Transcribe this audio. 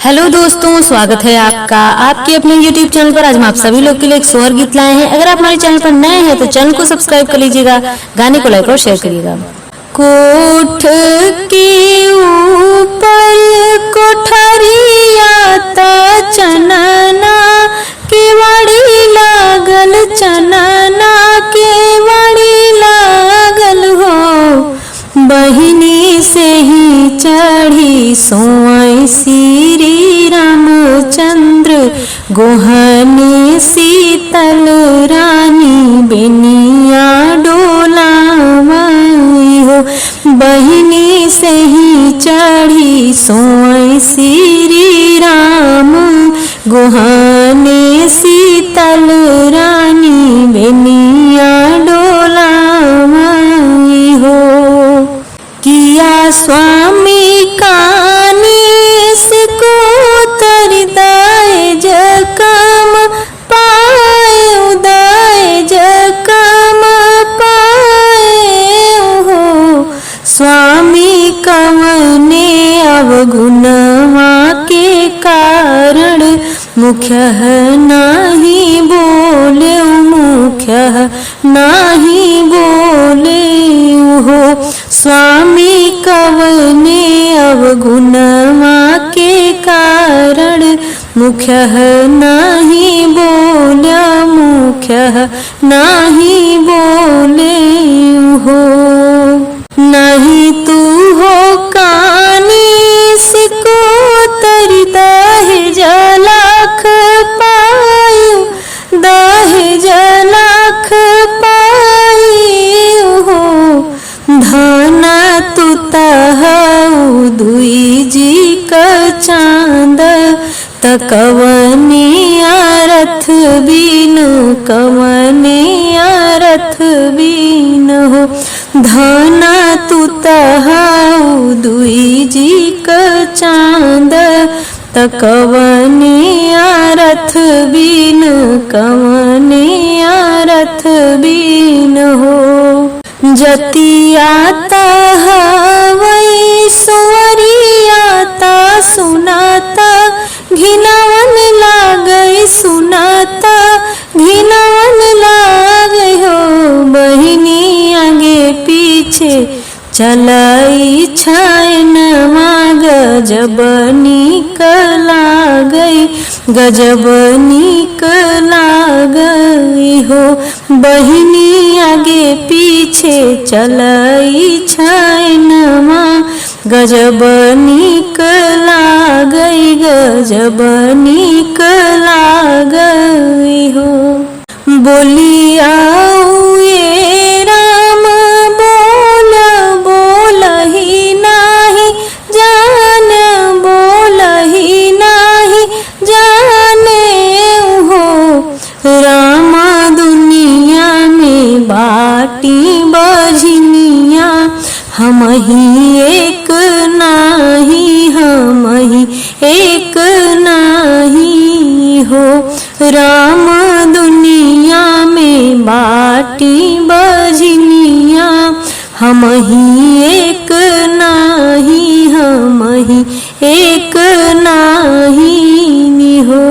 Hello दोस्तों, स्वागत है आपका आपके अपने YouTube चैनल पर। आज हम आप सभी लोग के लिए एक सोहर गीत लाए हैं। अगर आप हमारे चैनल पर नए हैं तो चैनल को सब्सक्राइब कर लीजिएगा, गाने को लाइक और शेयर करिएगा। कोठ के ऊपर कोठरिया ता चनना के वाड़ी लागल, चनना के वाड़ी लागल हो। बहिनी से ही चढ़ी सोई श्री रामचंद्र, गोहने शीतल रानी बेनिया डोलावाई हो। बहिनी से ही चढ़ी सोई श्री राम, गोहने शीतल रानी बेनिया डोलावाई हो। किया स्वामी कानीस को तरदाय जकम पाए, उदाय जकम पाए हो। स्वामी कवने अवगुणवा के कारण मुख्य नाही बोले, मुख्य नाही बोले हो। स्वामी कवने अवगुणवा के कारण मुख्य नाही बोल्या, मुख्य नाही बोले हो। नहीं तू हो कानीस को तरदाहे जलाख पायु, दाहे जलाख पायु हो। धना तू तहु दुई जी का चांद, तकवने रथ बीन, कवने रथ बीन हो। धना तू तहु दुई जी का चांद, तकवने रथ बीन, कवने रथ बीन हो। जतिया तहवै सुवरियाता सुनाता, घिनवन लागई सुनाता, घिनवन लागई हो। बहिनी आगे पीछे चलाई छायनवा, गजब नीक लागई, गजब नीक लागई हो। बहिनी आगे पीछे चलाई छायनवा, गजब नीक लागई, गजब नीक लागई हो। बोलिया ये राम बोल, बोलही नाही जान, बोलही नाही जाने हो। राम दुनिया में बाटी बजनिया, हम ही एक नाही, हम ही एक नाही हो। राम दुनिया में बाटी बजनिया, हम ही एक नाही, हम ही एक नाही हो।